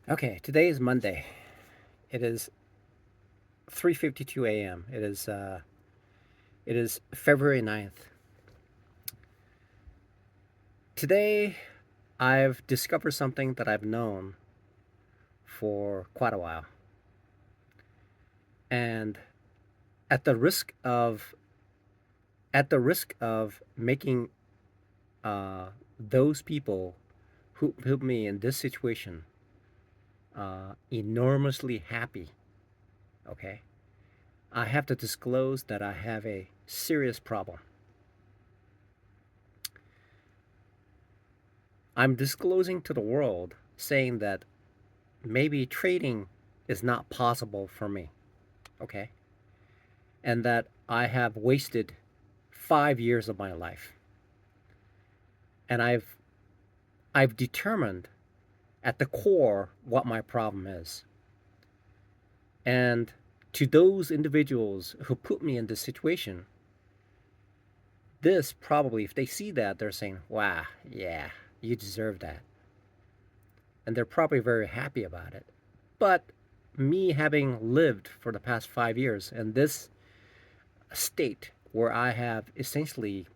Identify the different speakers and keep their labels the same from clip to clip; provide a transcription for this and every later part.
Speaker 1: Okay, today is Monday. It is 3:52 a.m. It is February 9th. Today I've discovered something that I've known for quite a while. And at the risk of at the risk of making those people who put me in this situation enormously happy, okay? I have to disclose that I have a serious problem. I'm disclosing to the world saying that maybe trading is not possible for me, okay? And that I have wasted 5 years of my life. And I've determined at the core what my problem is. And to those individuals who put me in this situation, this probably, if they see that, they're saying, wow, yeah, you deserve that. And they're probably very happy about it. But me having lived for the past 5 years in this state where I have essentially,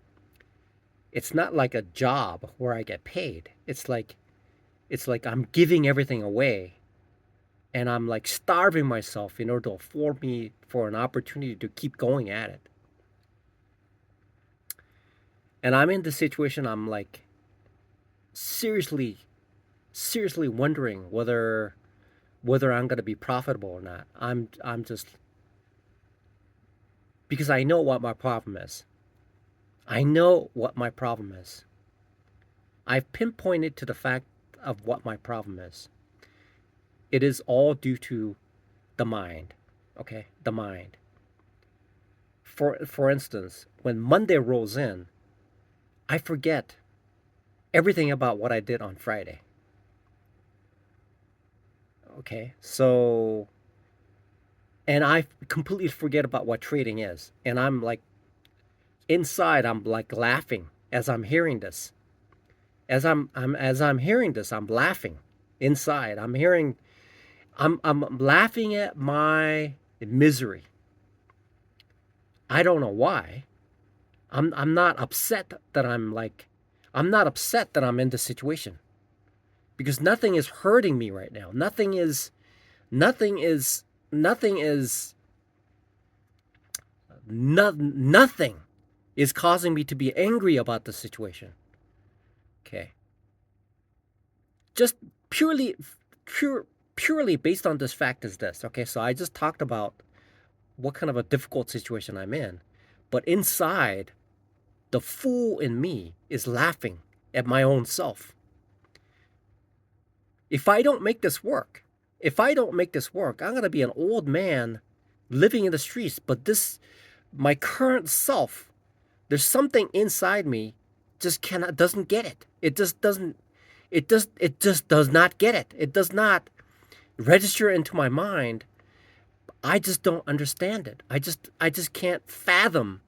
Speaker 1: it's not like a job where I get paid. It's like I'm giving everything away, and I'm like starving myself in order to afford me for an opportunity to keep going at it. And I'm in the situation, I'm like seriously seriously wondering whether I'm going to be profitable or not. I'm just, because I know what my problem is. I know what my problem is. I've pinpointed to the fact of what my problem is. It is all due to the mind. Okay? The mind. For instance, when Monday rolls in, I forget everything about what I did on Friday. Okay? So, and I completely forget about what trading is. And I'm like, inside, I'm like laughing as I'm hearing this. As I'm hearing this, I'm laughing inside. I'm laughing at my misery. I don't know why. I'm not upset that I'm not upset that I'm in this situation, because nothing is hurting me right now. Nothing is nothing is nothing is causing me to be angry about the situation. Okay. Just purely pure purely based on this fact is this. Okay, so I just talked about what kind of a difficult situation I'm in. But inside, the fool in me is laughing at my own self. If I don't make this work, I'm going to be an old man living in the streets. But my current self, there's something inside me just doesn't get it. It just does not get it. It does not register into my mind. I just don't understand it. I just can't fathom,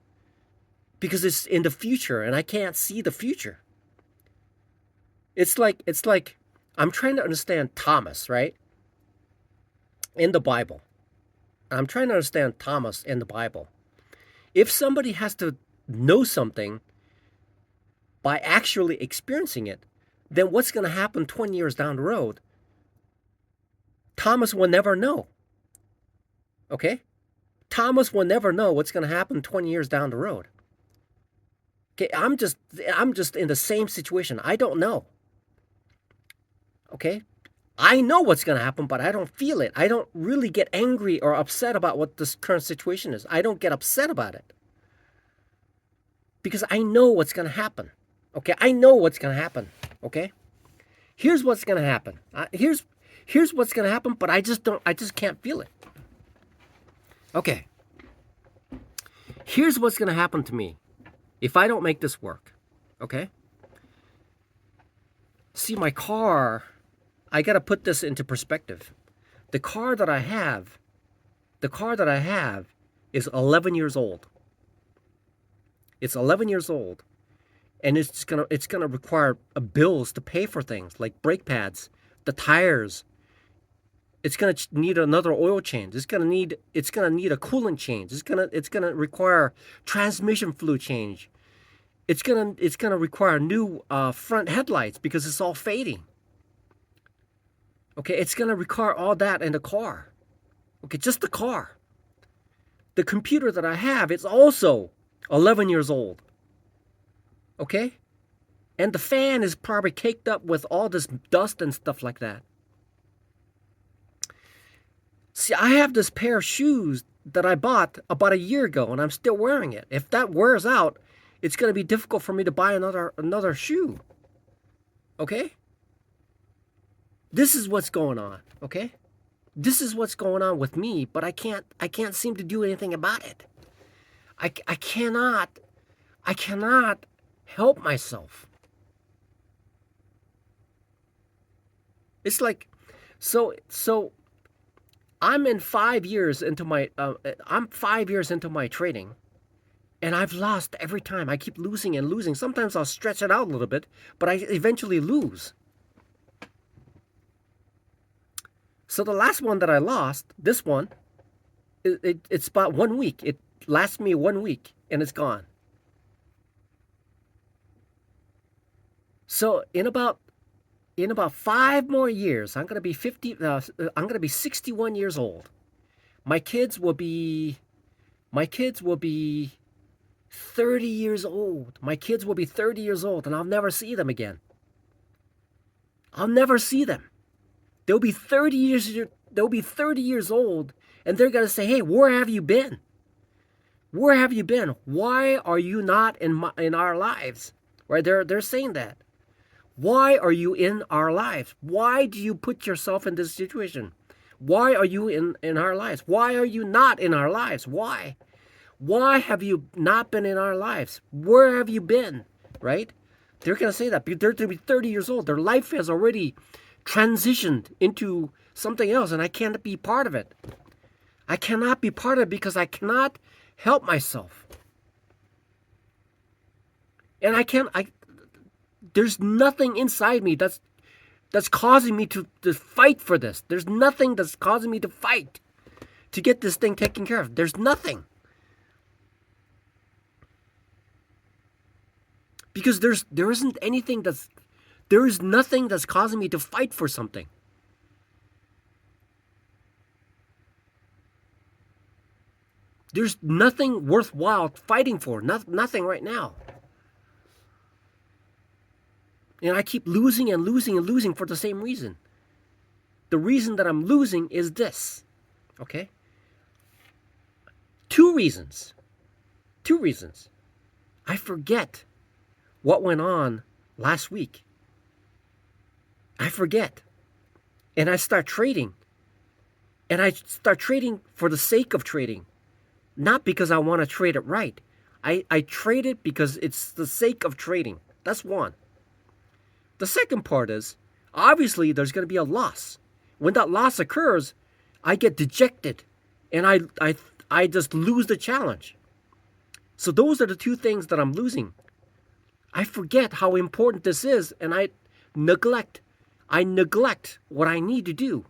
Speaker 1: because it's in the future and I can't see the future. It's like I'm trying to understand Thomas, right? In the Bible. I'm trying to understand Thomas in the Bible. If somebody has to know something by actually experiencing it, then what's going to happen 20 years down the road? Thomas will never know. Okay? Thomas will never know what's going to happen 20 years down the road. Okay, I'm just in the same situation. I don't know. Okay? I know what's going to happen, but I don't feel it. I don't really get angry or upset about what this current situation is. I don't get upset about it because I know what's going to happen. Okay? I know what's going to happen. Okay? Here's what's going to happen. Here's what's going to happen, but I just can't feel it. Okay. Here's what's going to happen to me if I don't make this work. Okay? See, my car, I got to put this into perspective. The car that I have, the car that I have is 11 years old. It's 11 years old, and it's gonna require bills to pay for things like brake pads, the tires, It's gonna need another oil change. It's gonna need a coolant change. It's gonna require transmission fluid change. It's gonna require new front headlights because it's all fading. Okay, it's gonna require all that in the car. Okay, just the car. The computer that I have is also 11 years old. Okay, and the fan is probably caked up with all this dust and stuff like that. See, I have this pair of shoes that I bought about a year ago, and I'm still wearing it. If that wears out, it's going to be difficult for me to buy another shoe. Okay? This is what's going on, okay? This is what's going on with me, but I can't seem to do anything about it. I cannot help myself. It's like so I'm 5 years into my trading, and I've lost every time. I keep losing and losing. Sometimes I'll stretch it out a little bit, but I eventually lose. So the last one that I lost, this one, it's about 1 week. It lasts me 1 week, and it's gone. So in about 5 more years, I'm gonna be 61 years old. My kids will be 30 years old. My kids will be 30 years old, and I'll never see them again. I'll never see them. They'll be 30 years old, and they're gonna say, "Hey, where have you been? Where have you been? Why are you not in our lives?" Right? They're saying that. Why are you in our lives? Why do you put yourself in this situation? Why are you in our lives? Why are you not in our lives? Why? Why have you not been in our lives? Where have you been? Right? They're going to say that. They're going to be 30 years old. Their life has already transitioned into something else, and I can't be part of it. I cannot be part of it because I cannot help myself. And there's nothing inside me that's causing me to fight for this. There's nothing that's causing me to fight to get this thing taken care of. There's nothing. Because there is nothing that's causing me to fight for something. There's nothing worthwhile fighting for. Nothing right now. And I keep losing and losing and losing for the same reason. The reason that I'm losing is this. Okay? Two reasons. I forget what went on last week. I forget. And I start trading. And I start trading for the sake of trading. Not because I want to trade it right. I trade it because it's the sake of trading. That's one. The second part is, obviously, there's going to be a loss. When that loss occurs, I get dejected, and I just lose the challenge. So those are the two things that I'm losing. I forget how important this is, and I neglect what I need to do.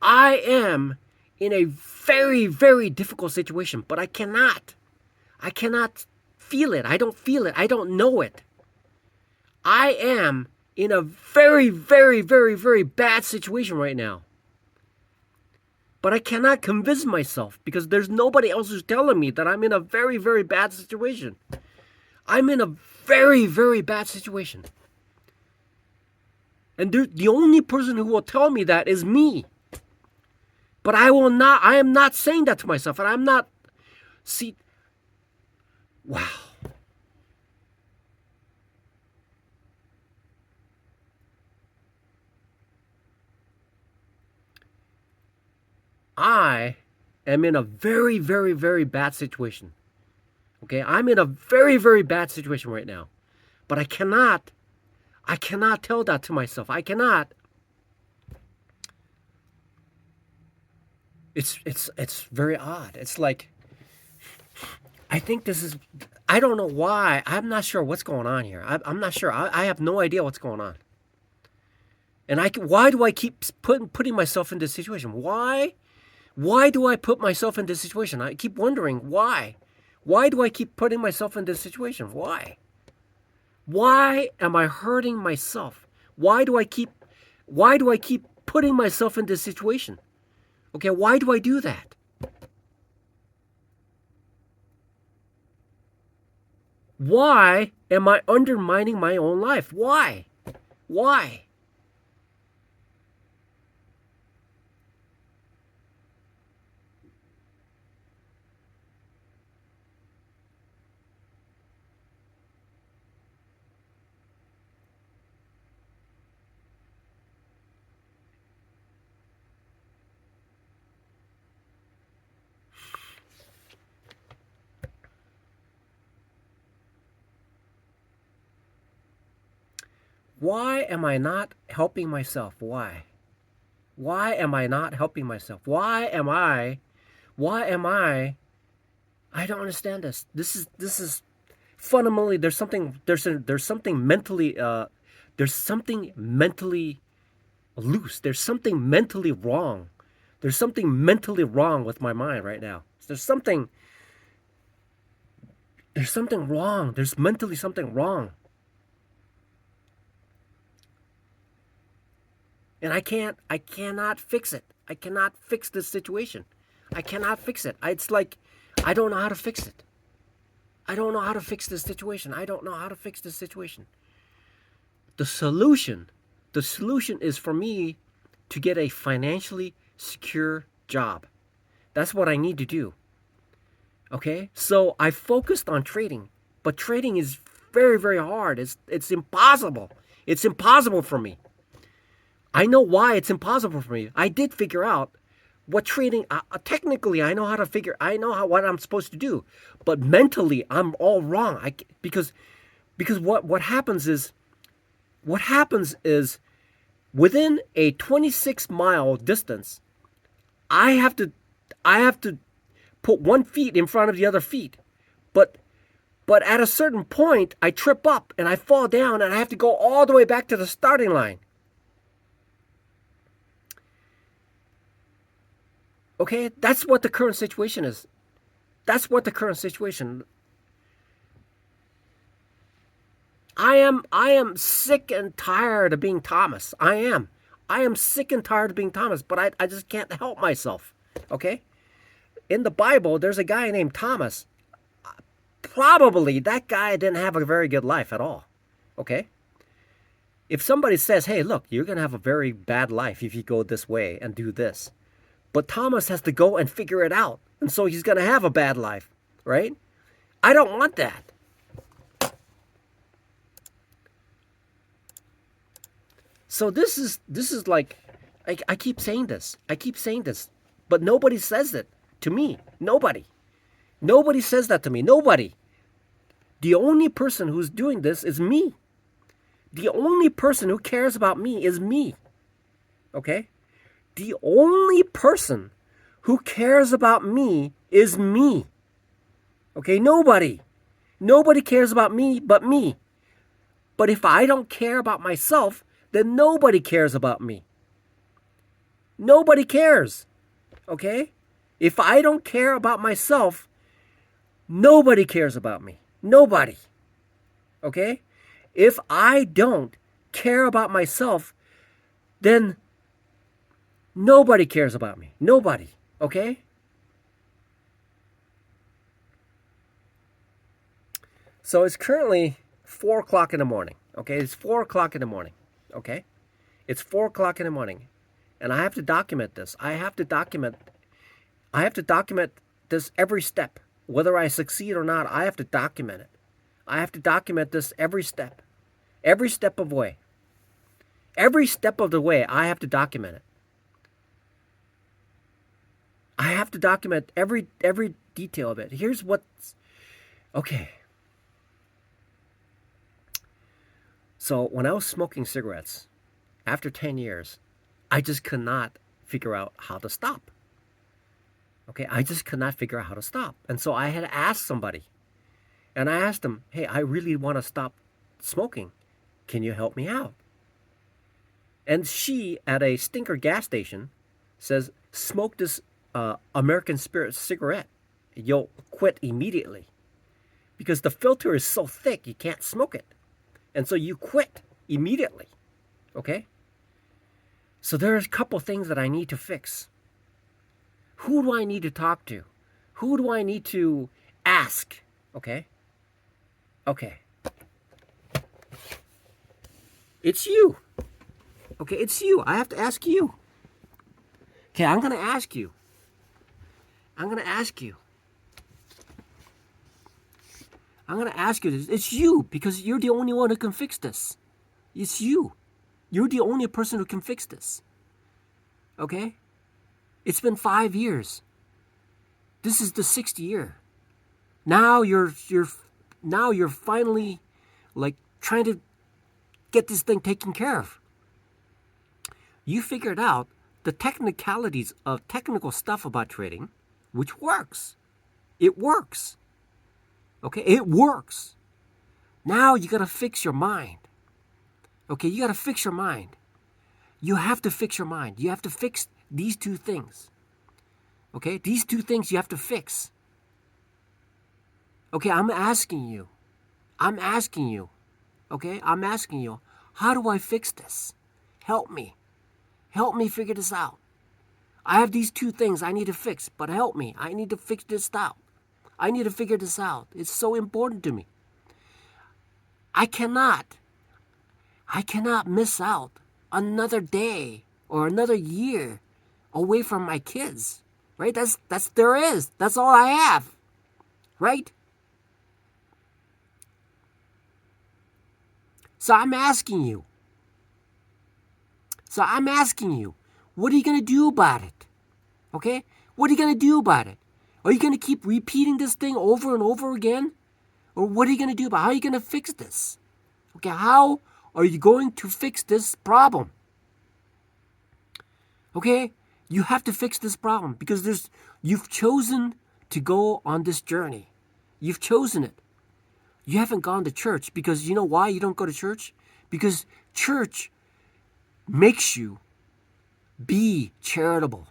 Speaker 1: I am in a very, very difficult situation, but I cannot feel it. I don't feel it. I don't know it. I am in a very, very, very, very bad situation right now. But I cannot convince myself because there's nobody else who's telling me that I'm in a very, very bad situation. I'm in a very, very bad situation. And the only person who will tell me that is me. But I am not saying that to myself, and I'm not, see, wow. I am in a very, very, very bad situation. Okay, I'm in a very, very bad situation right now. But I cannot tell that to myself. I cannot. It's very odd. It's like, I think I don't know why. I'm not sure what's going on here. I'm not sure. I have no idea what's going on. And why do I keep putting myself in this situation? Why? Why do I put myself in this situation? I keep wondering why. Why do I keep putting myself in this situation? Why? Why am I hurting myself? Why do I keep putting myself in this situation? Okay, why do I do that? Why am I undermining my own life? Why? Why? Why am I not helping myself? Why? Why am I not helping myself? Why am I don't understand this. This is fundamentally there's something mentally there's something mentally loose. There's something mentally wrong. There's something mentally wrong with my mind right now. There's something wrong. There's mentally something wrong. And I cannot fix it. I cannot fix this situation. I cannot fix it. It's like I don't know how to fix it. I don't know how to fix this situation. I don't know how to fix this situation. The solution is for me to get a financially secure job. That's what I need to do. Okay? So I focused on trading, but trading is very, very hard. It's impossible. It's impossible for me. I know why it's impossible for me. I did figure out what trading technically I know how to figure. I know what I'm supposed to do, but mentally I'm all wrong. Because what happens is within a 26-mile distance, I have to put 1 foot in front of the other feet, but at a certain point I trip up and I fall down and I have to go all the way back to the starting line. Okay, that's what the current situation is. That's what the current situation. I am sick and tired of being Thomas. I am sick and tired of being Thomas, but I just can't help myself. Okay? In the Bible, there's a guy named Thomas. Probably that guy didn't have a very good life at all. Okay? If somebody says, hey, look, you're going to have a very bad life if you go this way and do this. But Thomas has to go and figure it out. And so he's going to have a bad life, right? I don't want that. So this is like, I keep saying this. But nobody says it to me. Nobody says that to me. Nobody. The only person who's doing this is me. The only person who cares about me is me. Okay? The only person who cares about me is me. Okay, nobody. Nobody cares about me but me. But if I don't care about myself, then nobody cares about me. Nobody cares. Okay? If I don't care about myself, nobody cares about me. Nobody. Okay? If I don't care about myself, then nobody cares about me. Nobody. Okay? So it's currently 4 o'clock in the morning. Okay? It's 4 o'clock in the morning. Okay? It's 4 o'clock in the morning. And I have to document this. I have to document this every step. Whether I succeed or not, I have to document it. I have to document this every step. Every step of the way. Every step of the way, I have to document it. I have to document every detail of it. Here's what's... Okay. So when I was smoking cigarettes, after 10 years, I just could not figure out how to stop. Okay, I just could not figure out how to stop. And so I had to ask somebody. And I asked him, hey, I really want to stop smoking. Can you help me out? And she, at a stinker gas station, says, smoke this American Spirit cigarette. You'll quit immediately. Because the filter is so thick, you can't smoke it. And so you quit immediately. Okay? So there's a couple things that I need to fix. Who do I need to talk to? Who do I need to ask? Okay? Okay. It's you. Okay, it's you. I have to ask you. Okay, I'm going to ask you. I'm going to ask you. I'm going to ask you this. It's you, because you're the only one who can fix this. It's you. You're the only person who can fix this. Okay? It's been 5 years. This is the 6th year. Now you're finally like trying to get this thing taken care of. You figured out the technicalities of technical stuff about trading, which works. It works. Okay, it works. Now you gotta fix your mind. Okay, you gotta fix your mind. You have to fix your mind. You have to fix these two things. Okay, these two things you have to fix. Okay, I'm asking you. Okay, I'm asking you. How do I fix this? Help me. Help me figure this out. I have these two things I need to fix, but help me. I need to fix this out. I need to figure this out. It's so important to me. I cannot miss out another day or another year away from my kids. Right? That's all I have. Right? So I'm asking you, what are you going to do about it? Okay? What are you going to do about it? Are you going to keep repeating this thing over and over again? Or what are you going to do about it? How are you going to fix this? Okay, how are you going to fix this problem? Okay? You have to fix this problem because you've chosen to go on this journey. You've chosen it. You haven't gone to church because you know why you don't go to church? Because church makes you be charitable.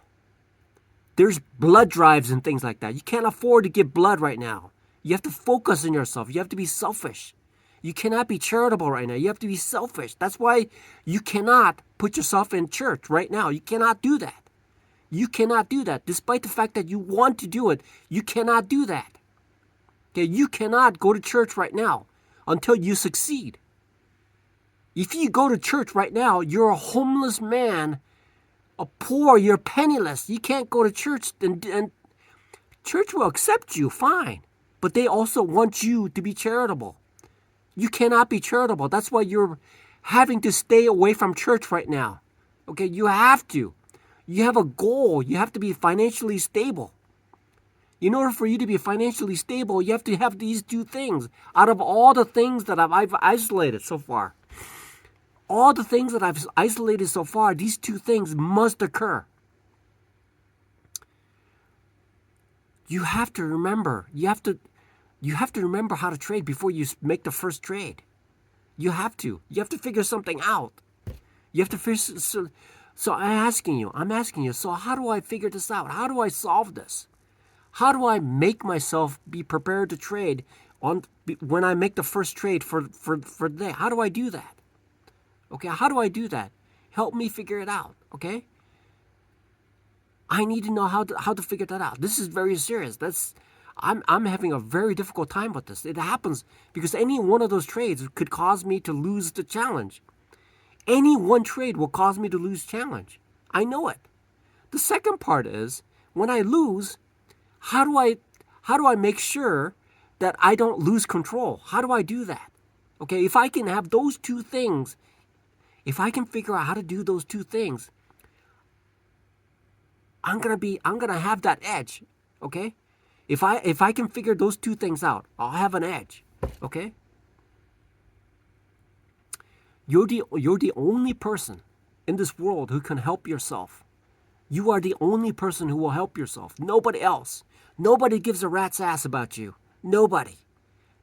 Speaker 1: There's blood drives and things like that. You can't afford to give blood right now. You have to focus on yourself. You have to be selfish. You cannot be charitable right now. You have to be selfish. That's why you cannot put yourself in church right now. You cannot do that. You cannot do that. Despite the fact that you want to do it, you cannot do that. Okay, you cannot go to church right now until you succeed. If you go to church right now, you're a homeless man, a poor, you're penniless. You can't go to church and church will accept you, fine. But they also want you to be charitable. You cannot be charitable. That's why you're having to stay away from church right now. Okay, you have to. You have a goal. You have to be financially stable. In order for you to be financially stable, you have to have these two things. Out of all the things that I've isolated so far, these two things must occur. You have to remember. You have to remember how to trade before you make the first trade. You have to. You have to figure something out. You have to figure. So I'm asking you. So how do I figure this out? How do I solve this? How do I make myself be prepared to trade when I make the first trade for the day? How do I do that? Okay, how do I do that? Help me figure it out, okay? I need to know how to figure that out. This is very serious. I'm having a very difficult time with this. It happens because any one of those trades could cause me to lose the challenge. Any one trade will cause me to lose challenge. I know it. The second part is when I lose, how do I make sure that I don't lose control? How do I do that? Okay, if I can have those two things, if I can figure out how to do those two things, I'm gonna have that edge. Okay? If I can figure those two things out, I'll have an edge. Okay? You're the only person in this world who can help yourself. You are the only person who will help yourself. Nobody else. Nobody gives a rat's ass about you. Nobody.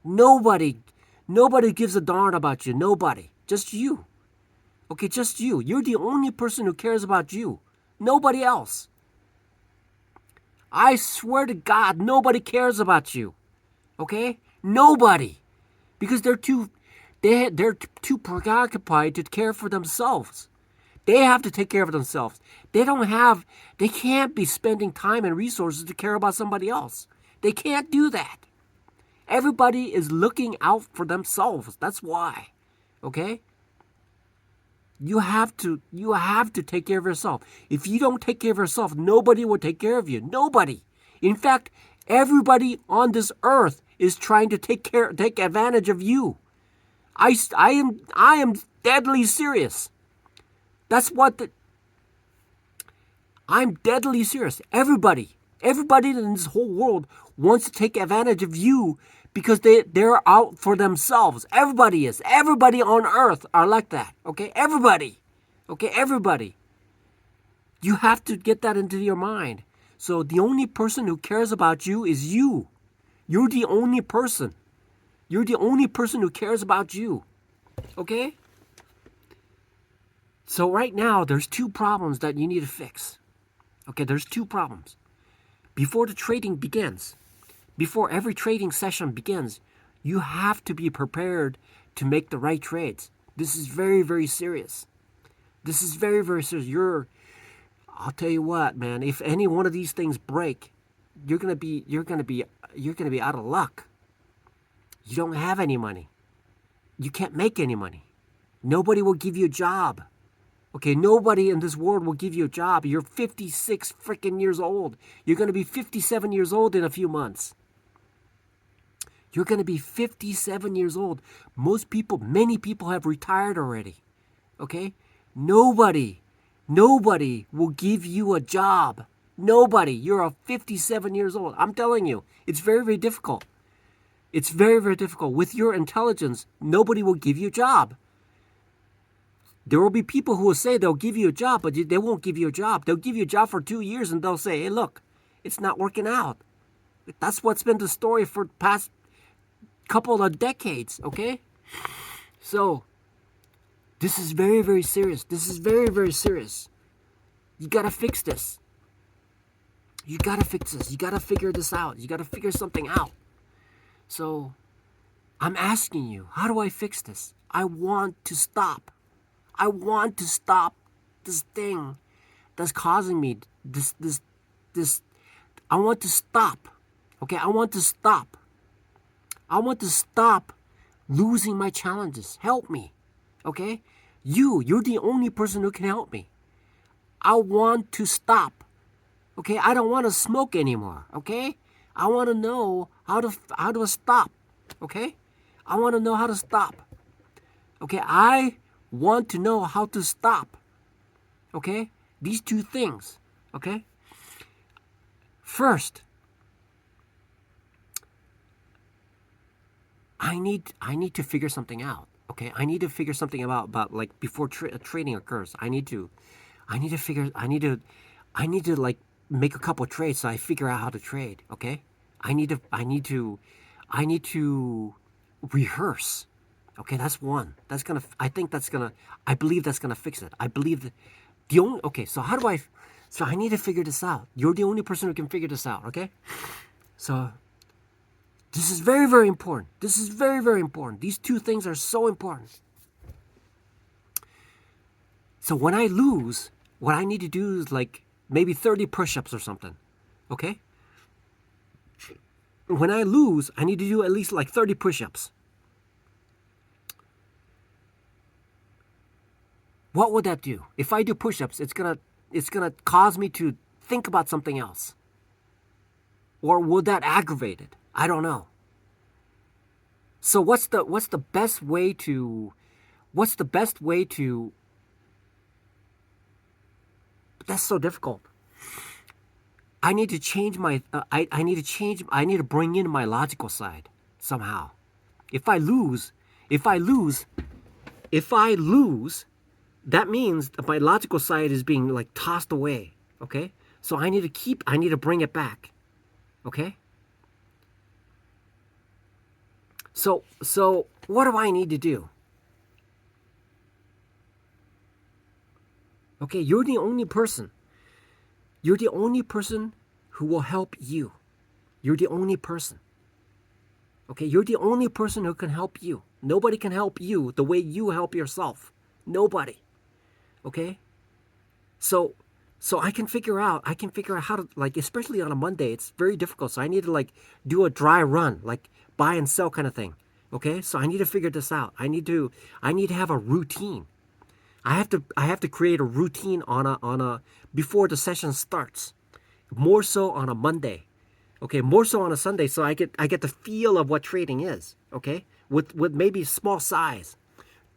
Speaker 1: Nobody gives a darn about you. Nobody. Just you. Okay, just you. You're the only person who cares about you. Nobody else. I swear to God, nobody cares about you. Okay? Nobody. Because they're too preoccupied to care for themselves. They have to take care of themselves. They can't be spending time and resources to care about somebody else. They can't do that. Everybody is looking out for themselves. That's why. Okay? You have to take care of yourself. If you don't take care of yourself, nobody will take care of you. Nobody. In fact, everybody on this earth is trying to take advantage of you. I am deadly serious. I'm deadly serious. Everybody in this whole world wants to take advantage of you because they're out for themselves. Everybody is. Everybody on earth are like that. Okay? Everybody. Okay? Everybody. You have to get that into your mind. So the only person who cares about you is you. You're the only person. You're the only person who cares about you. Okay? So right now, there's two problems that you need to fix. Okay, there's two problems. Before the trading begins, before every trading session begins, you have to be prepared to make the right trades. This is very, very serious. This is very, very serious. I'll tell you what, man, if any one of these things break, you're gonna be out of luck. You don't have any money. You can't make any money. Nobody will give you a job. Okay, nobody in this world will give you a job. You're 56 freaking years old. You're going to be 57 years old in a few months. You're going to be 57 years old. Many people have retired already. Okay? Nobody will give you a job. Nobody. You're 57 years old. I'm telling you, it's very, very difficult. It's very, very difficult. With your intelligence, nobody will give you a job. There will be people who will say they'll give you a job, but they won't give you a job. They'll give you a job for 2 years and they'll say, hey, look, it's not working out. That's what's been the story for the past couple of decades, okay? So, this is very, very serious. This is very, very serious. You got to fix this. You got to fix this. You got to figure this out. You got to figure something out. So, I'm asking you, how do I fix this? I want to stop. I want to stop this thing that's causing me this. I want to stop. Okay, I want to stop. I want to stop losing my challenges. Help me. Okay? You're the only person who can help me. I want to stop. Okay? I don't want to smoke anymore. Okay? I want to know how to stop. Okay? I want to know how to stop. Okay? I want to know how to stop. Okay? These two things. Okay? First, I need to figure something out. Okay? I need to figure something about like before trading occurs. I need to like make a couple of trades so I figure out how to trade. Okay? I need to rehearse. Okay, that's one. I believe that's gonna fix it. I believe that so I need to figure this out. You're the only person who can figure this out, okay? So, this is very, very important. This is very, very important. These two things are so important. So when I lose, what I need to do is like maybe 30 push-ups or something, okay? When I lose, I need to do at least like 30 push-ups. What would that do? If I do push-ups, it's gonna cause me to think about something else. Or would that aggravate it? I don't know. So what's the best way to that's so difficult. I need to change my I need to bring in my logical side somehow. If I lose, that means that my logical side is being like tossed away, okay? So I need to bring it back, okay? So what do I need to do? Okay, you're the only person. You're the only person who will help you. You're the only person. Okay, you're the only person who can help you. Nobody can help you the way you help yourself. Nobody. Okay? So I can figure out how to, like, especially on a Monday, it's very difficult. So I need to, like, do a dry run, like buy and sell kind of thing. Okay? So I need to figure this out. I need to have a routine. I have to create a routine on a before the session starts. More so on a Monday. Okay, more so on a Sunday, so I get the feel of what trading is. Okay, with maybe small size.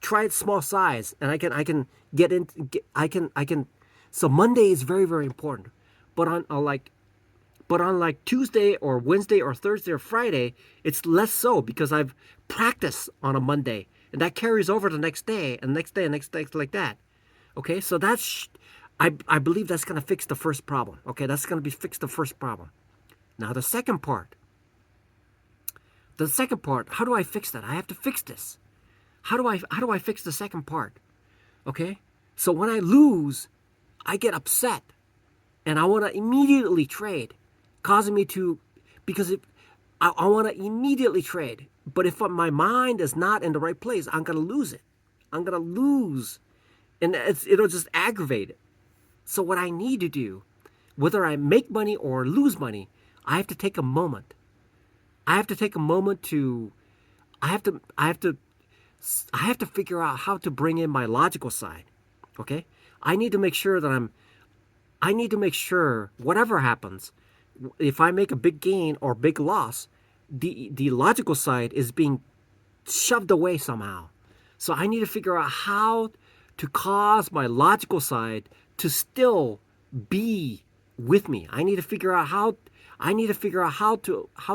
Speaker 1: Try it small size, and I can get into I can. So Monday is very very important, but on like Tuesday or Wednesday or Thursday or Friday, it's less so because I've practiced on a Monday, and that carries over the next day and next day and next day like that. Okay, so I believe that's gonna fix the first problem. Okay, that's gonna be fix the first problem. Now the second part, how do I fix that? I have to fix this. How do I fix the second part? Okay? So when I lose, I get upset and I want to immediately trade, causing me to because if I want to immediately trade, but if my mind is not in the right place, I'm going to lose it. I'm going to lose and it'll just aggravate it. So what I need to do, whether I make money or lose money, I have to take a moment. I have to take a moment to I have to I have to I have to figure out how to bring in my logical side. Okay? I need to make sure that I need to make sure whatever happens, if I make a big gain or big loss, the logical side is being shoved away somehow. So I need to figure out how to cause my logical side to still be with me. I need to figure out how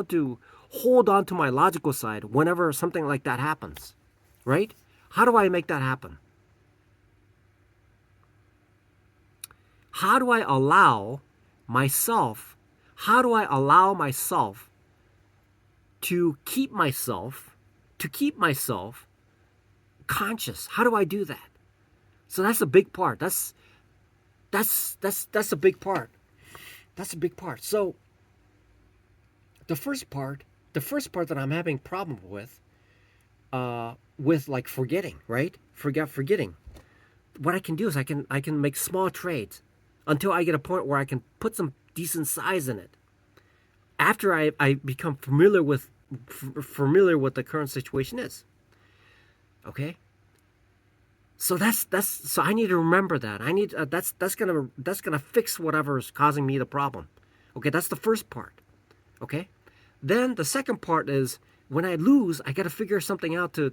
Speaker 1: to hold on to my logical side whenever something like that happens. Right? How do I make that happen? How do I allow myself how do I allow myself to keep myself conscious? How do I do that? So that's a big part. That's a big part. That's a big part. So the first part, the first part that I'm having problem with like forgetting, right? Forgetting. What I can do is I can make small trades until I get a point where I can put some decent size in it. After I become familiar with the current situation is. Okay? So that's so I need to remember that. I need that's gonna fix whatever is causing me the problem. Okay, that's the first part. Okay? Then the second part is when I lose, I gotta figure something out to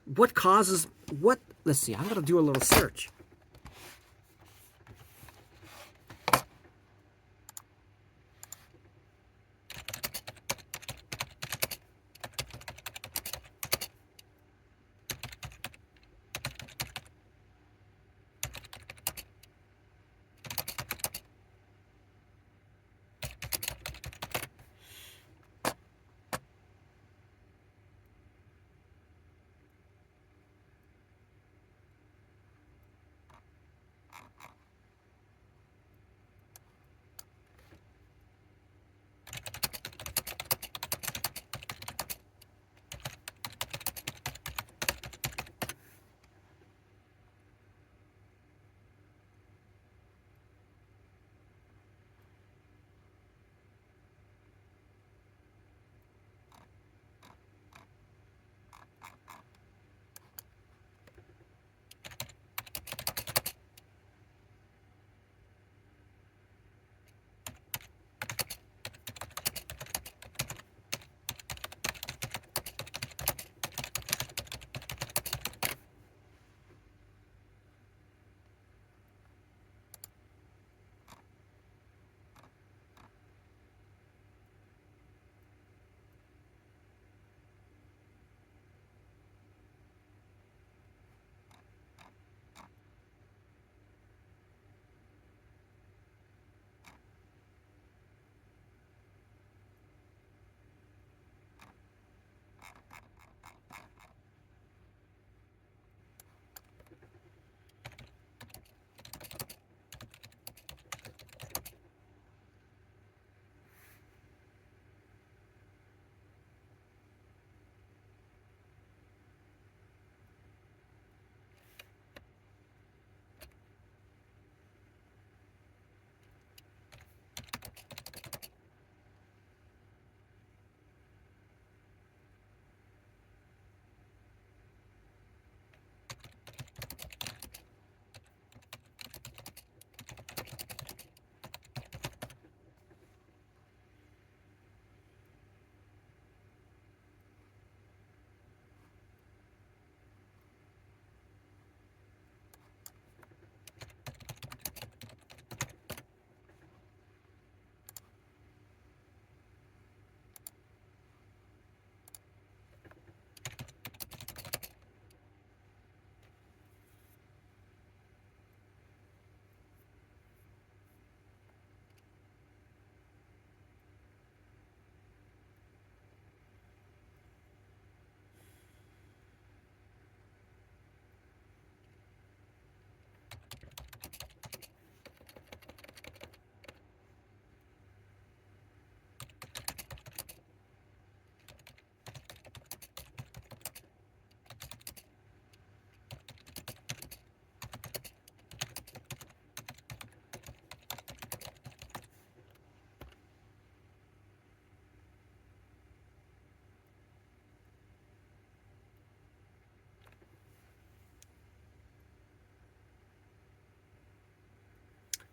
Speaker 1: what causes what let's see, I'm gonna do a little search.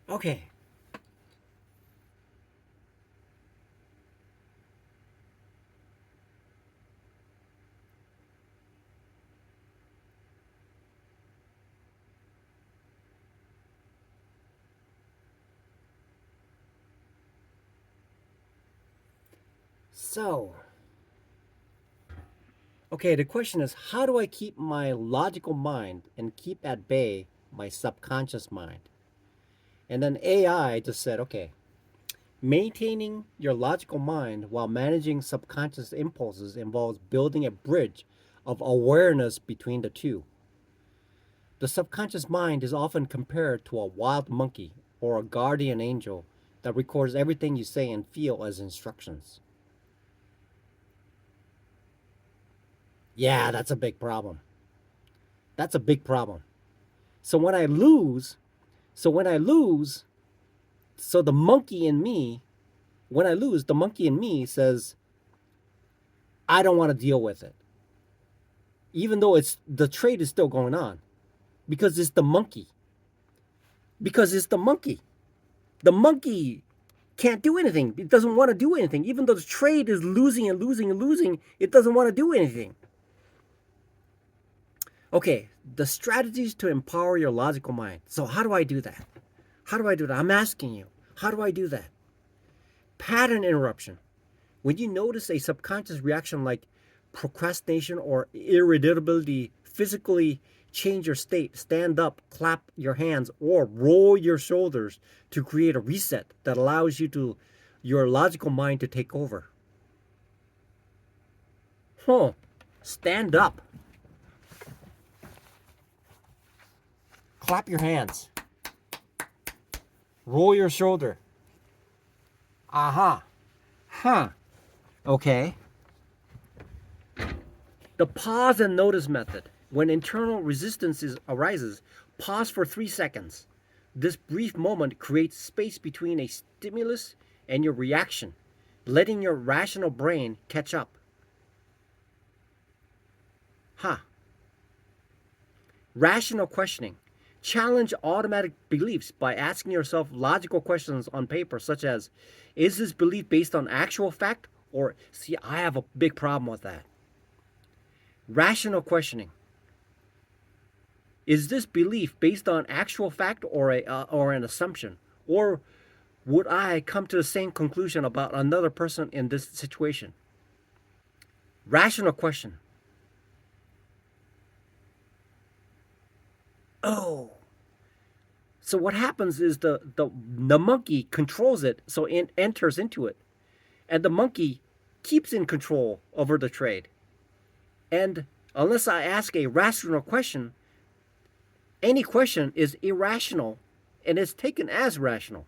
Speaker 1: Okay. So, okay, the question is, how do I keep my logical mind and keep at bay my subconscious mind? And then AI just said, okay, maintaining your logical mind while managing subconscious impulses involves building a bridge of awareness between the two. The subconscious mind is often compared to a wild monkey or a guardian angel that records everything you say and feel as instructions. Yeah, that's a big problem. That's a big problem. So when I lose, so when I lose, so the monkey in me, when I lose, the monkey in me says, I don't want to deal with it. Even though it's the trade is still going on. Because it's the monkey. Because it's the monkey. The monkey can't do anything. It doesn't want to do anything. Even though the trade is losing and losing and losing, it doesn't want to do anything. Okay, the strategies to empower your logical mind. So how do I do that? How do I do that? I'm asking you. How do I do that? Pattern interruption. When you notice a subconscious reaction like procrastination or irritability, physically change your state, stand up, clap your hands, or roll your shoulders to create a reset that allows your logical mind to take over. Huh. Stand up. Clap your hands. Roll your shoulder. Aha. Huh. Okay. The pause and notice method. When internal resistance arises, pause for 3 seconds. This brief moment creates space between a stimulus and your reaction, letting your rational brain catch up. Huh. Rational questioning. Challenge automatic beliefs by asking yourself logical questions on paper, such as, is this belief based on actual fact? Or, see, I have a big problem with that. Rational questioning. Is this belief based on actual fact or an assumption? Or would I come to the same conclusion about another person in this situation? Rational question. Oh. So what happens is the monkey controls it, so it enters into it. And the monkey keeps in control over the trade. And unless I ask a rational question, any question is irrational and is taken as rational.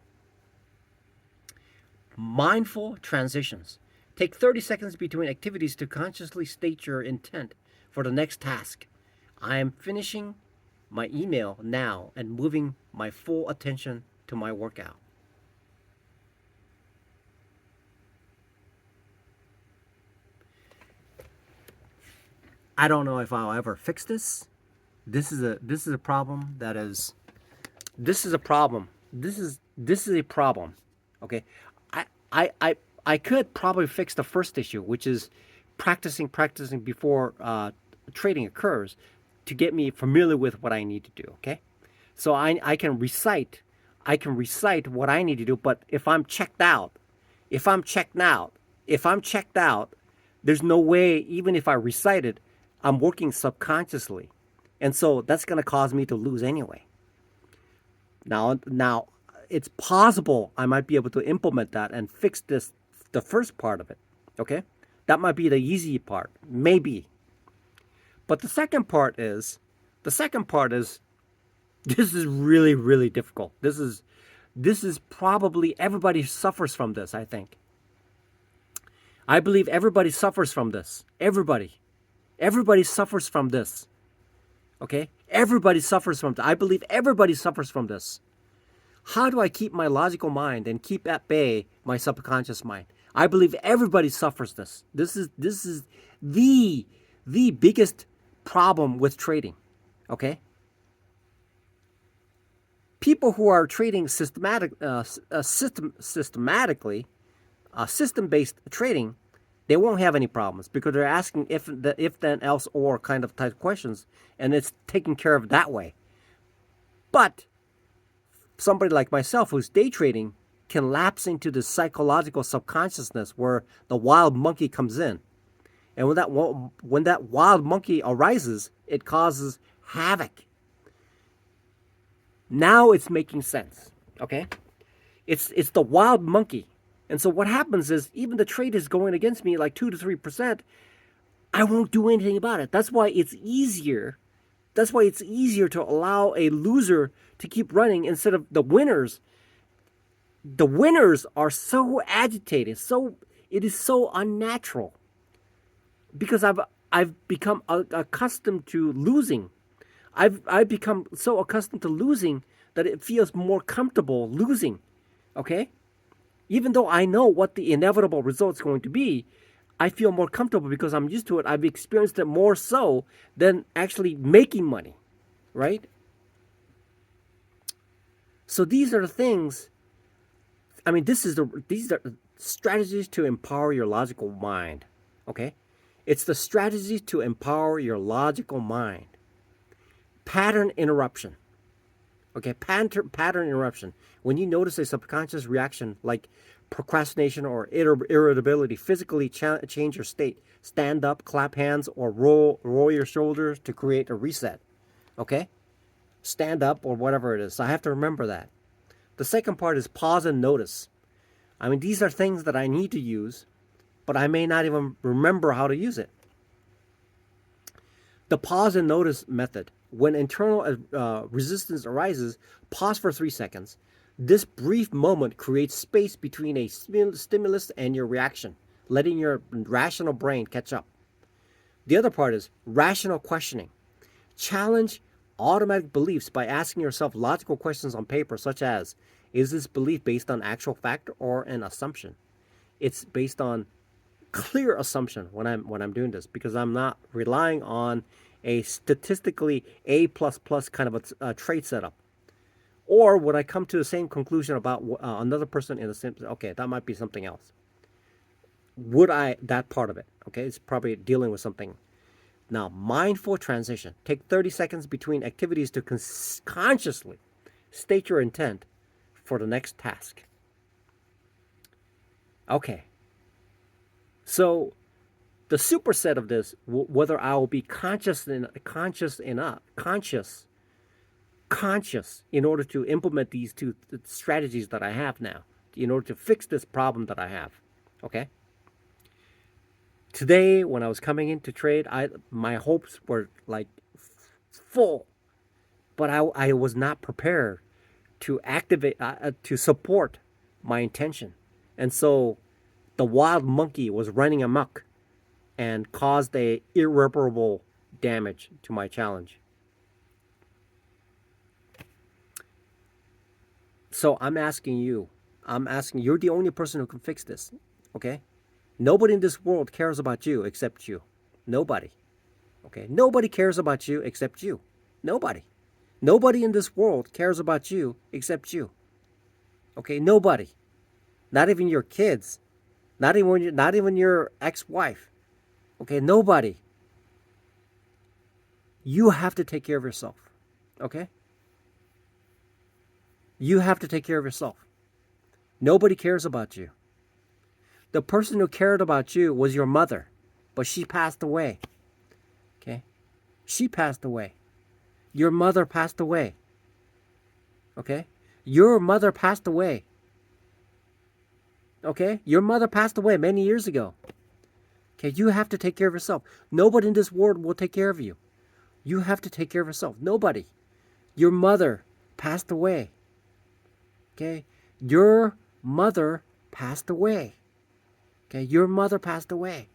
Speaker 1: Mindful transitions. Take 30 seconds between activities to consciously state your intent for the next task. I am finishing my email now and moving my full attention to my workout. I don't know if I'll ever fix this. This is a problem that is this is a problem. This is a problem. Okay. I I I I could probably fix the first issue, which is practicing before trading occurs to get me familiar with what I need to do. Okay. So I can recite what I need to do, but if I'm checked out, there's no way, even if I recite it, I'm working subconsciously. And so that's going to cause me to lose anyway. Now, it's possible I might be able to implement that and fix the first part of it. Okay? That might be the easy part. Maybe. But the second part is, this is really, really difficult. This is probably, everybody suffers from this, I think. I believe everybody suffers from this. Everybody suffers from this. Okay? Everybody suffers from this. I believe everybody suffers from this. How do I keep my logical mind and keep at bay my subconscious mind? I believe everybody suffers this. This is the biggest problem with trading. Okay? People who are trading systematically, system-based trading, they won't have any problems because they're asking if then else or kind of type questions, and it's taken care of that way. But somebody like myself who's day trading can lapse into the psychological subconsciousness where the wild monkey comes in. And when that wild monkey arises, it causes havoc. Now it's making sense. Okay? It's the wild monkey. And so what happens is even the trade is going against me like 2 to 3%, I won't do anything about it. That's why it's easier. That's why it's easier to allow a loser to keep running instead of the winners. The winners are so agitated, it is so unnatural. Because I've become accustomed to losing. I've become so accustomed to losing that it feels more comfortable losing. Okay? Even though I know what the inevitable result's going to be, I feel more comfortable because I'm used to it. I've experienced it more so than actually making money, right? So these are the things. I mean, these are strategies to empower your logical mind. Okay, it's the strategy to empower your logical mind. Pattern interruption. Okay, pattern interruption. When you notice a subconscious reaction like procrastination or irritability, physically change your state. Stand up, clap hands, or roll your shoulders to create a reset. Okay? Stand up or whatever it is. So I have to remember that. The second part is pause and notice. I mean, these are things that I need to use, but I may not even remember how to use it. The pause and notice method. When internal resistance arises, pause for 3 seconds. This brief moment creates space between a stimulus and your reaction, letting your rational brain catch up. The other part is rational questioning. Challenge automatic beliefs by asking yourself logical questions on paper, such as, is this belief based on actual fact or an assumption? It's based on clear assumption when I'm doing this, because I'm not relying on a statistically A++ kind of a trade setup. Or would I come to the same conclusion about another person in the same? Okay, that might be something else. Would I that part of it? Okay, it's probably dealing with something. Now, mindful transition. Take 30 seconds between activities to consciously state your intent for the next task. Okay. So the superset of this, whether I will be conscious in order to implement these two strategies that I have now, in order to fix this problem that I have. Okay. Today, when I was coming in to trade, my hopes were like full, but I was not prepared to activate to support my intention, and so the wild monkey was running amok and caused a irreparable damage to my challenge. So I'm asking you, you're the only person who can fix this, okay? Nobody in this world cares about you except you. Nobody. Okay? Nobody cares about you except you. Nobody. Nobody in this world cares about you except you. Okay? Nobody. Not even your kids. Not even your ex-wife. Okay? Nobody. You have to take care of yourself. Okay? You have to take care of yourself. Nobody cares about you. The person who cared about you was your mother, but she passed away. Okay? She passed away. Your mother passed away. Okay? Your mother passed away. Okay? Your mother passed away many years ago. Okay? You have to take care of yourself. Nobody in this world will take care of you. You have to take care of yourself. Nobody. Your mother passed away. Okay? Your mother passed away. Okay? Your mother passed away.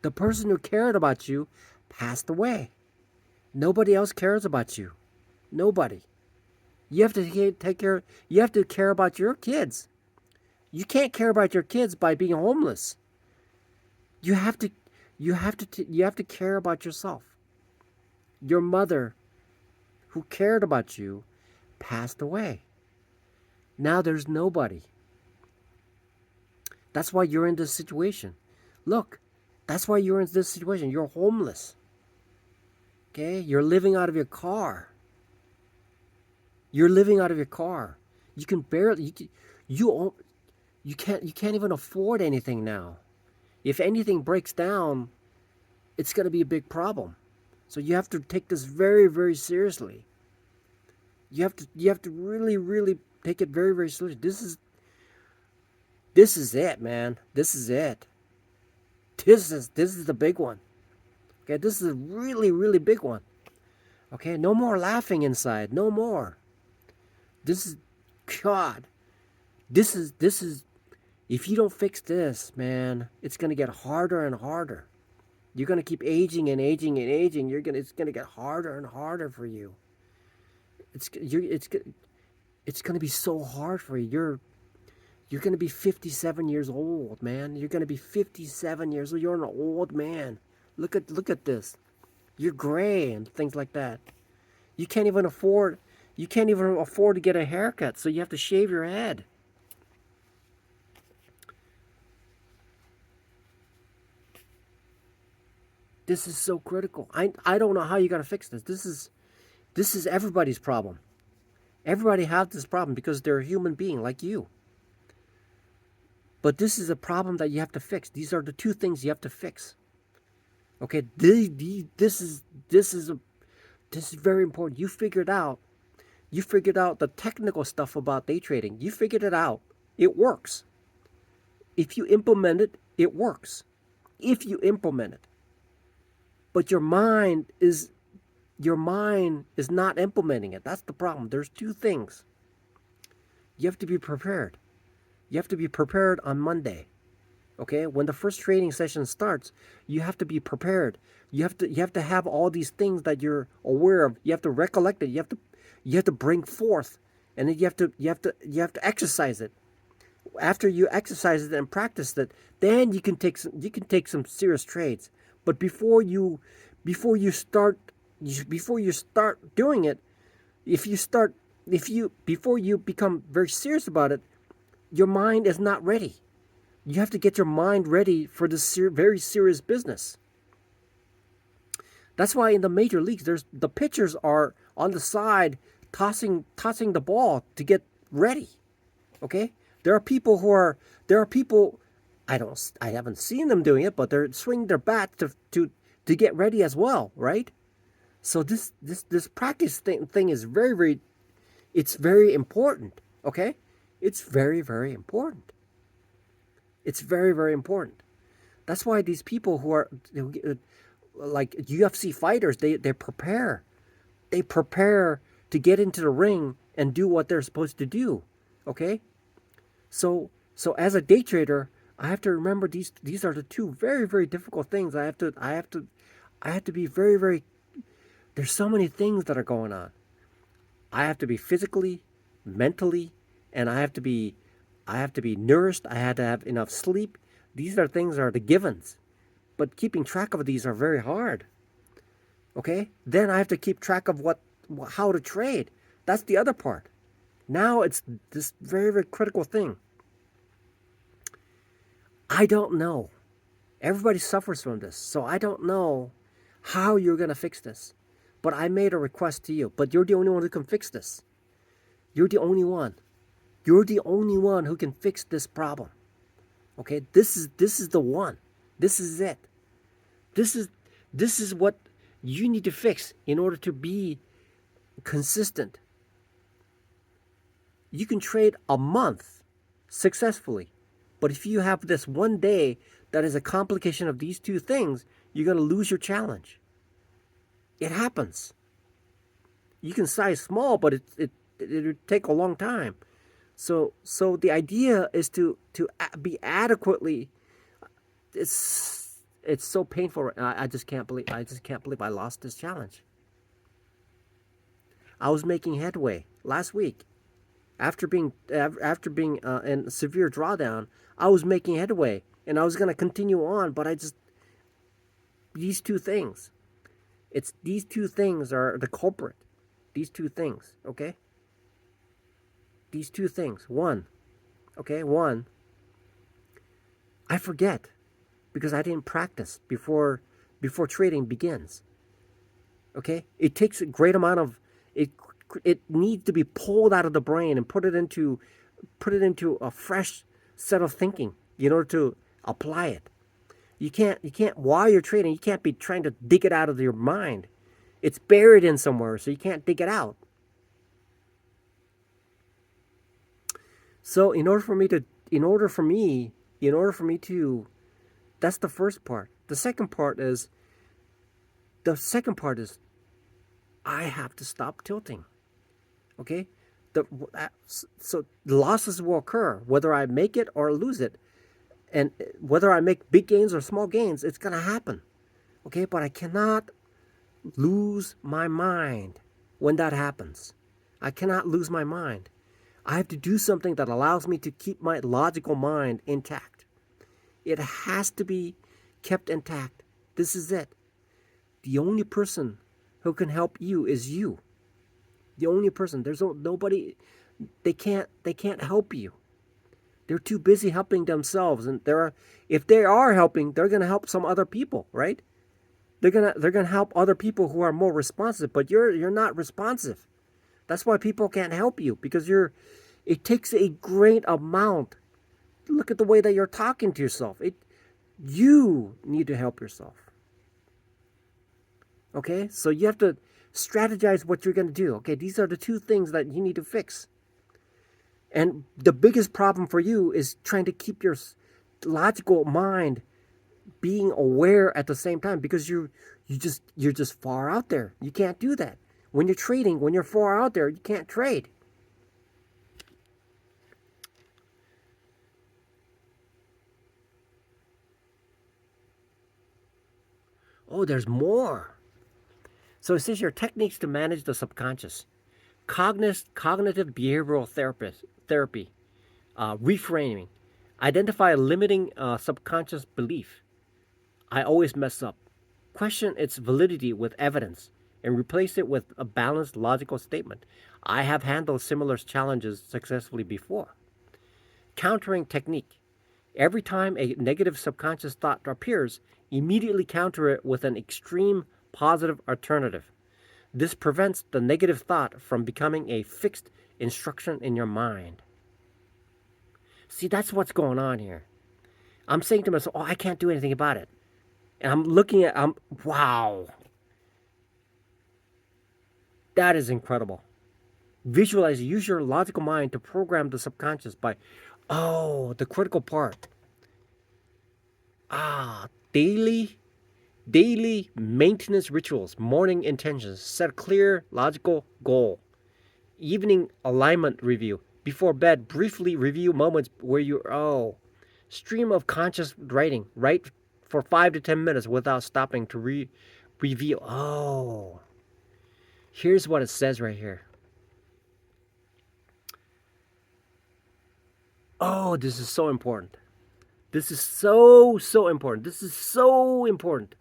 Speaker 1: The person who cared about you passed away. Nobody else cares about you. Nobody. You have to take care. You have to care about your kids. You can't care about your kids by being homeless. You have to care about yourself. Your mother, who cared about you, passed away. Now there's nobody. That's why you're in this situation. Look, that's why you're in this situation. You're homeless. Okay? You're living out of your car. You're living out of your car. You can barely you can't even afford anything now. If anything breaks down, it's going to be a big problem. So you have to take this very, very seriously. You have to really, really take it very, very seriously. This is it, man. This is it. This is the big one. Okay, this is a really, really big one. Okay, no more laughing inside. No more. This is God. This is if you don't fix this, man, it's gonna get harder and harder. You're gonna keep aging and aging and aging. It's gonna get harder and harder for you. It's gonna be so hard for you. You're gonna be 57 years old, man. You're gonna be 57 years old. You're an old man. Look at this. You're gray and things like that. You can't even afford to get a haircut, so you have to shave your head. This is so critical. I don't know how you got to fix this. This is everybody's problem. Everybody has this problem because they're a human being like you. But this is a problem that you have to fix. These are the two things you have to fix. Okay, this is very important. You figured out the technical stuff about day trading. You figured it out. It works. If you implement it, it works. If you implement it. But your mind is not implementing it. That's the problem. There's two things. You have to be prepared. You have to be prepared on Monday. Okay? When the first training session starts, you have to be prepared. You have to have all these things that you're aware of. You have to recollect it. You have to bring forth, and then you have to exercise it. After you exercise it and practice it, then you can take some serious trades. But before you start doing it, before you become very serious about it, your mind is not ready. You have to get your mind ready for this very serious business. That's why in the major leagues, the pitchers are on the side tossing the ball to get ready. Okay, there are people I haven't seen them doing it, but they're swinging their bat to get ready as well, right? So this practice thing is very it's very important. Okay, it's very important. It's very important. That's why these people who are like UFC fighters, they prepare. They prepare to get into the ring and do what they're supposed to do. Okay? So as a day trader, I have to remember these are the two very difficult things. I have to be very there's so many things that are going on. I have to be physically, mentally, and I have to be nourished. I had to have enough sleep. These are the givens. But keeping track of these are very hard. Okay? Then I have to keep track of how to trade. That's the other part. Now it's this very critical thing. I don't know. Everybody suffers from this. So I don't know how you're going to fix this. But I made a request to you. But you're the only one who can fix this. You're the only one. You're the only one who can fix this problem. Okay? This is the one. This is it. This is what you need to fix in order to be consistent. You can trade a month successfully, but if you have this one day that is a complication of these two things, you're going to lose your challenge. It happens. You can size small, but it'll take a long time. So the idea is to be adequately. It's so painful. I just can't believe I lost this challenge. I was making headway last week. After being in severe drawdown, I was making headway, and I was going to continue on, but these two things. These two things are the culprit. These two things, okay? these two things. One, I forget because I didn't practice before trading begins. Okay? It takes a great amount of it needs to be pulled out of the brain and put it into a fresh set of thinking in order to apply it. You can't while you're trading, you can't be trying to dig it out of your mind. It's buried in somewhere, so you can't dig it out. So in order for me to that's the first part. The second part is I have to stop tilting. Okay? So losses will occur whether I make it or lose it. And whether I make big gains or small gains, it's going to happen. Okay? But I cannot lose my mind when that happens. I cannot lose my mind. I have to do something that allows me to keep my logical mind intact. It has to be kept intact. This is it. The only person who can help you is you. The only person. There's nobody. They can't help you. They're too busy helping themselves, and if they are helping, they're gonna help some other people, right? They're gonna help other people who are more responsive, but you're not responsive. That's why people can't help you, because it takes a great amount. Look at the way that you're talking to yourself. You need to help yourself. Okay? So you have to strategize what you're going to do. Okay, these are the two things that you need to fix. And the biggest problem for you is trying to keep your logical mind being aware at the same time, because you're just far out there. You can't do that. When you're trading, when you're far out there, you can't trade. Oh, there's more. So it says here, techniques to manage the subconscious. Cognitive behavioral therapy, reframing. Identify a limiting subconscious belief. I always mess up. Question its validity with evidence and replace it with a balanced logical statement. I have handled similar challenges successfully before. Countering technique. Every time a negative subconscious thought appears, immediately counter it with an extreme positive alternative. This prevents the negative thought from becoming a fixed instruction in your mind. See, that's what's going on here. I'm saying to myself, oh, I can't do anything about it. And I'm looking at, wow. That is incredible. Visualize, use your logical mind to program the subconscious by, the critical part. Daily maintenance rituals, morning intentions, set a clear, logical goal. Evening alignment review. Before bed, briefly review moments where stream of conscious writing. Write for 5 to 10 minutes without stopping to review. Here's what it says right here. Oh, this is so important. This is so important. This is so important.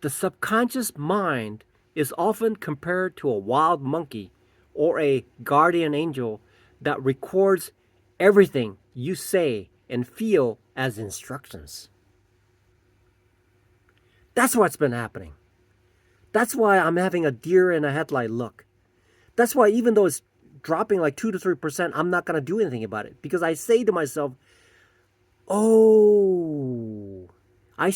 Speaker 1: The subconscious mind is often compared to a wild monkey or a guardian angel that records everything you say and feel as instructions. That's what's been happening. That's why I'm having a deer in a headlight look. That's why even though it's dropping like 2 to 3%, I'm not going to do anything about it, because I say to myself, I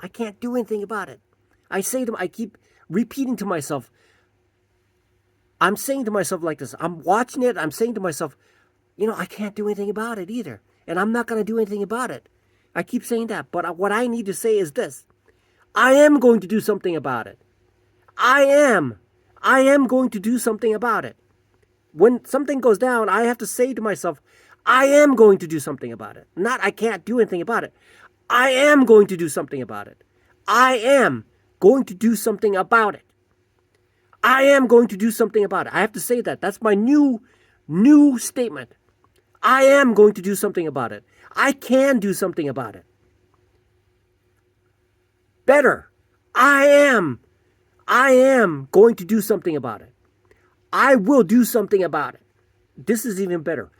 Speaker 1: can't do anything about it. I keep repeating to myself, I'm saying to myself like this, I'm watching it, I'm saying to myself, I can't do anything about it either. And I'm not going to do anything about it. I keep saying that. But what I need to say is this. I am going to do something about it. I am going to do something about it. When something goes down, I have to say to myself, I am going to do something about it. Not I can't do anything about it. I am going to do something about it. I am going to do something about it. I am going to do something about it. I have to say that. That's my new statement. I am going to do something about it. I can do something about it. Better. I am going to do something about it. I will do something about it. This is even better.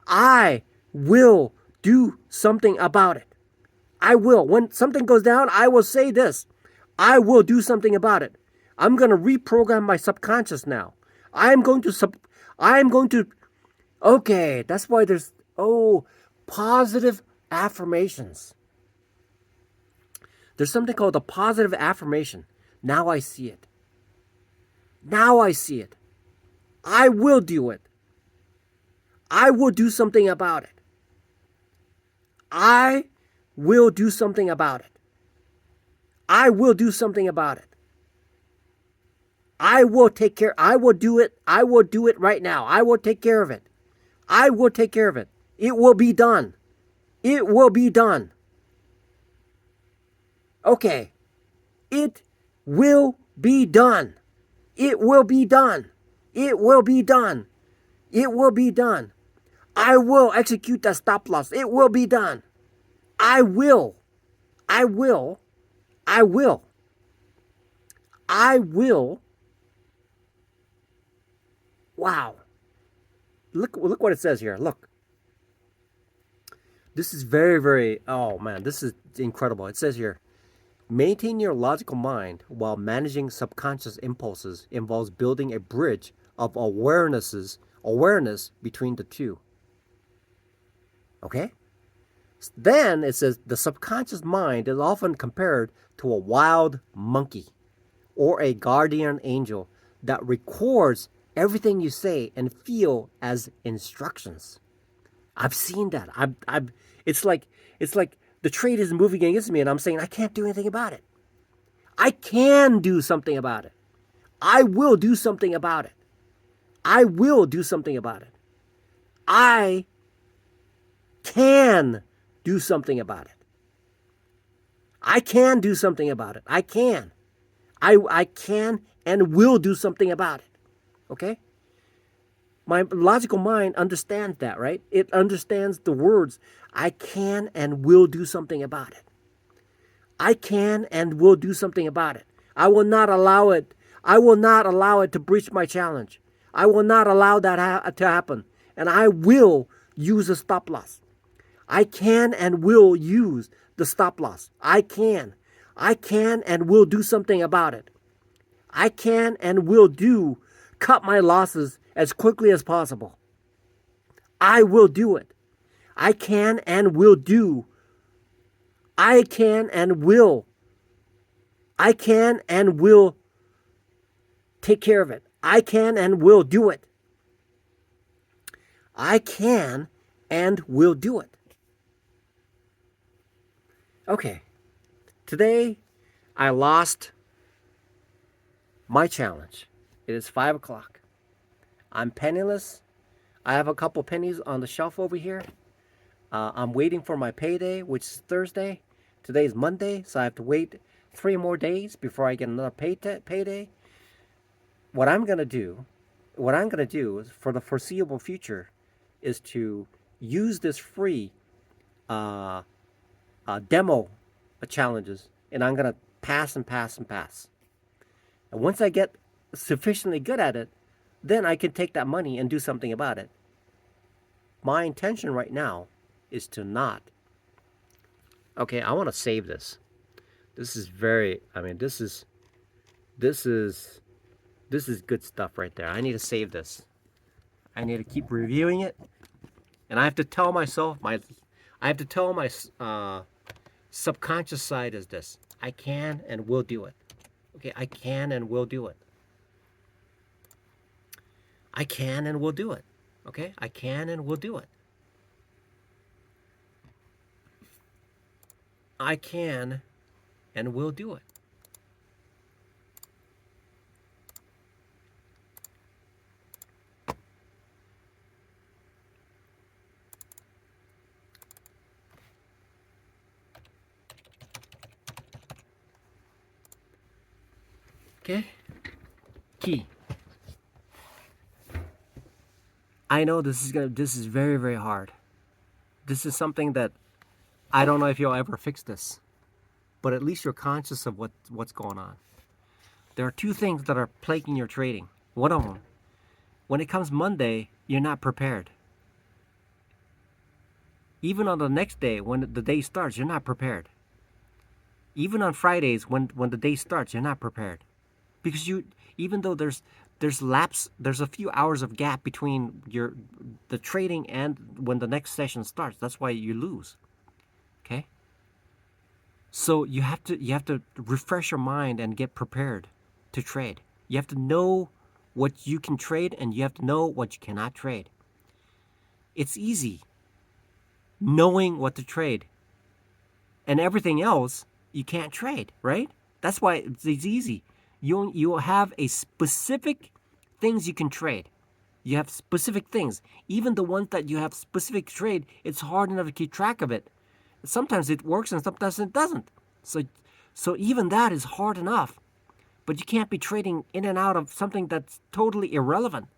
Speaker 1: I will do something about it. I will. When something goes down, I will say this. I will do something about it. I'm going to reprogram my subconscious now. I'm going to okay, that's why there's positive affirmations. There's something called a positive affirmation. Now I see it. Now I see it. I will do it. I will do something about it. I will do something about it. I will do something about it. I will take care. I will do it. I will do it right now. I will take care of it. I will take care of it. It will be done. It will be done. Okay. It will be done. It will be done. It will be done. It will be done. I will execute that stop loss. It will be done. I will. I will. I will. I will. Wow. Look what it says here. Look. This is very, oh man, this is incredible. It says here, maintain your logical mind while managing subconscious impulses involves building a bridge of awareness between the two. Okay? Then it says the subconscious mind is often compared to a wild monkey or a guardian angel that records everything you say and feel as instructions. I've seen that. It's like the trade is moving against me and I'm saying I can't do anything about it. I can do something about it. I will do something about it. I will do something about it. I can do something about it. I can do something about it. I can. I can and will do something about it. Okay? My logical mind understands that, right? It understands the words, I can and will do something about it. I can and will do something about it. I will not allow it. I will not allow it to breach my challenge. I will not allow that to happen. And I will use a stop loss. I can and will use the stop loss. I can. I can and will do something about it. I can and will cut my losses as quickly as possible. I will do it. I can and will do. I can and will. I can and will take care of it. I can and will do it. I can and will do it. Okay. Today, I lost my challenge. It is 5 o'clock. I'm penniless. I have a couple pennies on the shelf over here. I'm waiting for my payday, which is Thursday. Today's Monday, so I have to wait 3 more days before I get another payday. What I'm gonna do is, for the foreseeable future, is to use this free demo challenges, and I'm gonna pass and pass and pass. And once I get sufficiently good at it, then I can take that money and do something about it. My intention right now is to not. Okay, I want to save this. This is this is good stuff right there. I need to save this. I need to keep reviewing it, and I have to tell myself my subconscious side is this: I can and will do it. Okay, I can and will do it. I can and will do it. Okay, I can and will do it. I can and will do it. Okay? Key. I know this is very, very hard. This is something that I don't know if you'll ever fix this, but at least you're conscious of what's going on. There are two things that are plaguing your trading. One of When it comes Monday, you're not prepared. Even on the next day, when the day starts, you're not prepared. Even on Fridays, when the day starts, you're not prepared, because even though there's a few hours of gap between the trading and when the next session starts. That's why you lose. Okay. So you have to refresh your mind and get prepared to trade. You have to know what you can trade, and you have to know what you cannot trade. It's easy knowing what to trade, and everything else you can't trade, right? That's why it's easy. You have a specific things you can trade. You have specific things. Even the ones that you have specific trade, it's hard enough to keep track of it. Sometimes it works and sometimes it doesn't. So even that is hard enough. But you can't be trading in and out of something that's totally irrelevant.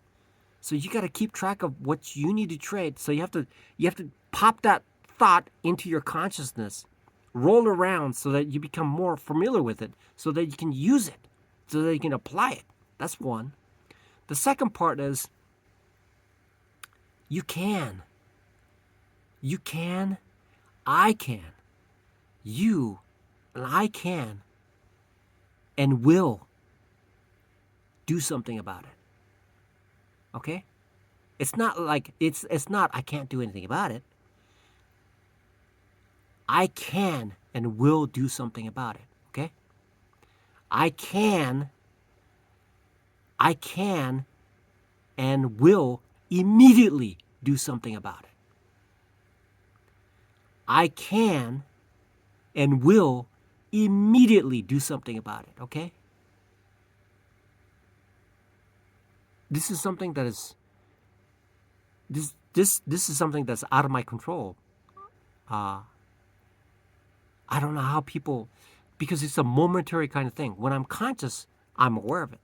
Speaker 1: So you got to keep track of what you need to trade. So you have to pop that thought into your consciousness, roll around so that you become more familiar with it, so that you can use it, so that you can apply it. That's one. The second part is you can, I can, you and I can and will do something about it. Okay? It's not like it's not I can't do anything about it. I can and will do something about it. Okay? I can and will immediately do something about it. I can and will immediately do something about it. Okay? This is something that is this is something that's out of my control. I don't know how people, because it's a momentary kind of thing. When I'm conscious, I'm aware of it.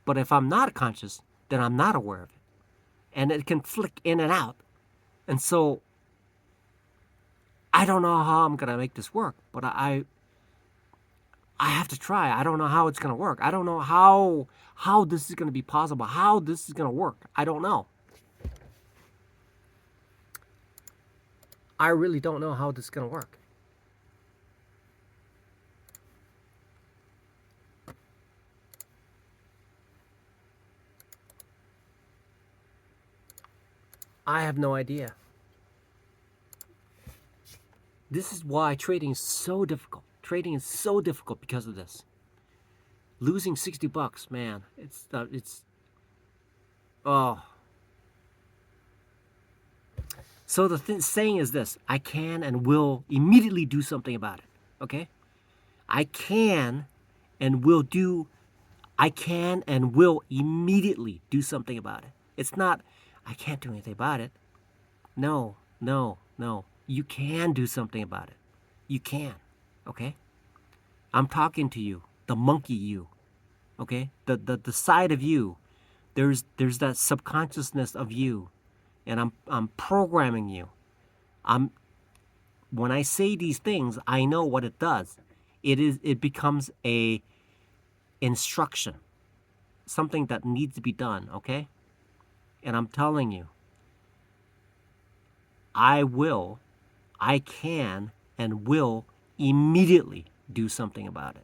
Speaker 1: But if I'm not conscious, then I'm not aware of it. And it can flick in and out. And so I don't know how I'm going to make this work, but I have to try. I don't know how it's going to work. I don't know how this is going to be possible, how this is going to work. I don't know. I really don't know how this is going to work. I have no idea. This is why trading is so difficult. Trading is so difficult because of this. Losing $60, man. It's oh. So the saying is this: I can and will immediately do something about it. Okay? I can and will immediately do something about it. It's not, I can't do anything about it. No. You can do something about it. You can. Okay? I'm talking to you, the monkey you. Okay? The side of you. There's that subconsciousness of you. And I'm programming you. When I say these things, I know what it does. It becomes a instruction. Something that needs to be done, okay? And I'm telling you, I can and will immediately do something about it.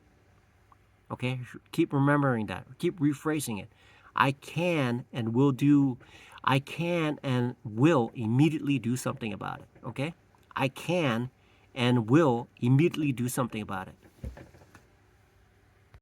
Speaker 1: Okay? Keep remembering that. Keep rephrasing it. I can and will immediately do something about it. Okay? I can and will immediately do something about it.